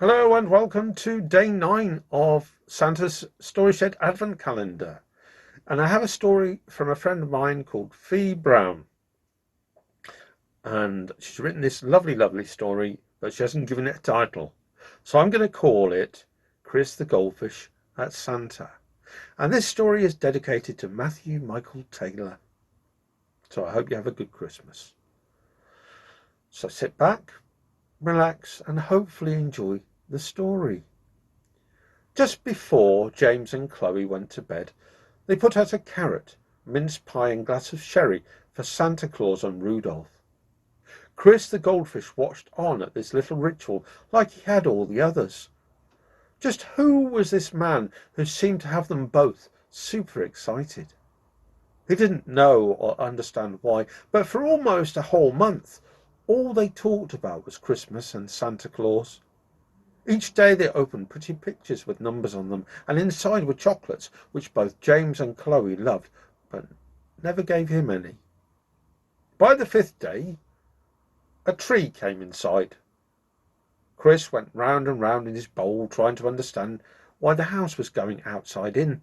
Hello and welcome to day 9 of Santa's Story Shed Advent Calendar. And I have a story from a friend of mine called Fee Brown. And she's written this lovely story, but she hasn't given it a title. So I'm going to call it Kris the Goldfish at Santa. And this story is dedicated to Matthew Michael Taylor. So I hope you have a good Christmas. So sit back, relax, and hopefully enjoy the story. Just before James and Chloe went to bed, they put out a carrot, mince pie and glass of sherry for Santa Claus and Rudolph. Kris the goldfish watched on at this little ritual like he had all the others. Just who was this man who seemed to have them both super excited? He didn't know or understand why, but for almost a whole month, all they talked about was Christmas and Santa Claus. Each day they opened pretty pictures with numbers on them, and inside were chocolates, which both James and Chloe loved, but never gave him any. By the 5th day, a tree came inside. Kris went round and round in his bowl, trying to understand why the house was going outside in.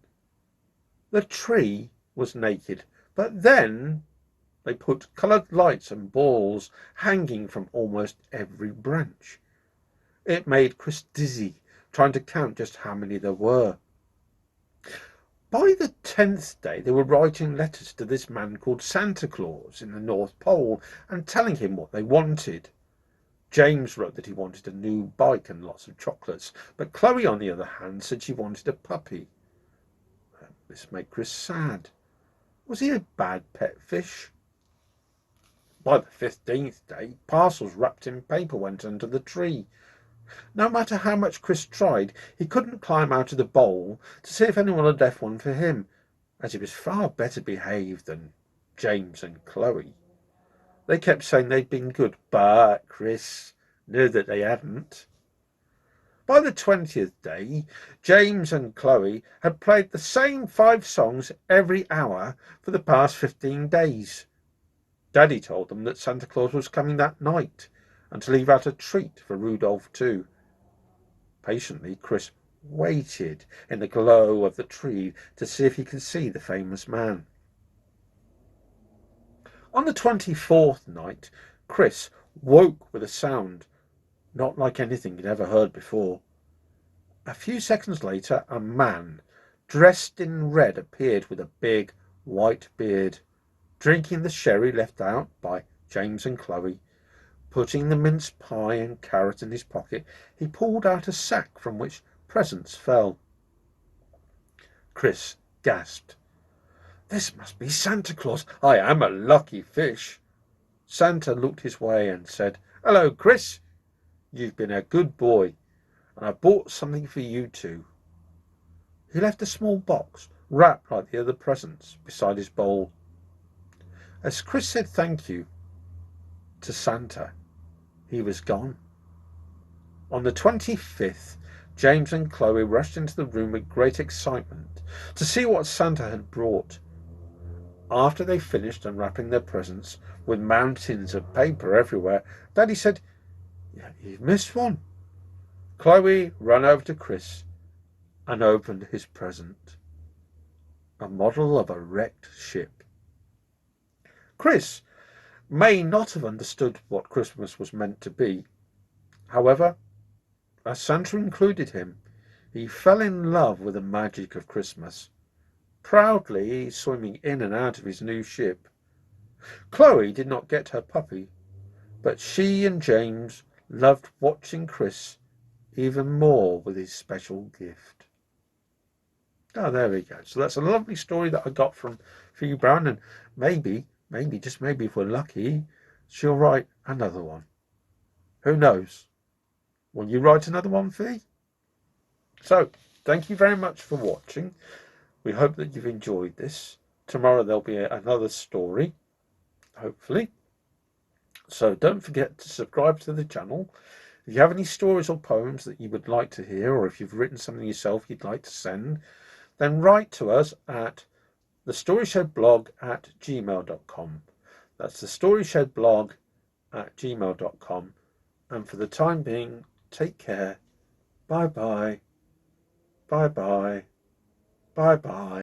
The tree was naked, but then they put coloured lights and balls hanging from almost every branch. It made Kris dizzy, trying to count just how many there were. By the 10th day, they were writing letters to this man called Santa Claus in the North Pole and telling him what they wanted. James wrote that he wanted a new bike and lots of chocolates, but Chloe, on the other hand, said she wanted a puppy. This made Kris sad. Was he a bad pet fish? By the 15th day, parcels wrapped in paper went under the tree. No matter how much Kris tried, he couldn't climb out of the bowl to see if anyone had left one for him, as he was far better behaved than James and Chloe. They kept saying they'd been good, but Kris knew that they hadn't. By the 20th day, James and Chloe had played the same 5 songs every hour for the past 15 days. Daddy told them that Santa Claus was coming that night, and to leave out a treat for Rudolph too. Patiently, Kris waited in the glow of the tree to see if he could see the famous man. On the 24th night, Kris woke with a sound not like anything he'd ever heard before. A few seconds later, a man dressed in red appeared with a big white beard, drinking the sherry left out by James and Chloe. Putting the mince pie and carrot in his pocket, he pulled out a sack from which presents fell. Kris gasped. "This must be Santa Claus. I am a lucky fish." Santa looked his way and said, "Hello, Kris. You've been a good boy, and I bought something for you too." He left a small box, wrapped like the other presents, beside his bowl. As Kris said thank you to Santa, he was gone. On the 25th, James and Chloe rushed into the room with great excitement to see what Santa had brought. After they finished unwrapping their presents, with mountains of paper everywhere, Daddy said, "Yeah, you've missed one." Chloe ran over to Kris and opened his present, a model of a wrecked ship. Kris may not have understood what Christmas was meant to be. However, as Santa included him, he fell in love with the magic of Christmas, proudly swimming in and out of his new ship. Chloe did not get her puppy, but she and James loved watching Kris even more with his special gift. Oh, there we go. So that's a lovely story that I got from Fee Brown, and maybe, just maybe if we're lucky, she'll write another one. Who knows? Will you write another one, Fee? So, thank you very much for watching. We hope that you've enjoyed this. Tomorrow there'll be another story, hopefully. So don't forget to subscribe to the channel. If you have any stories or poems that you would like to hear, or if you've written something yourself you'd like to send, then write to us at thestoryshedblog@gmail.com. That's thestoryshedblog@gmail.com. And for the time being, take care Bye bye. Bye bye. Bye bye.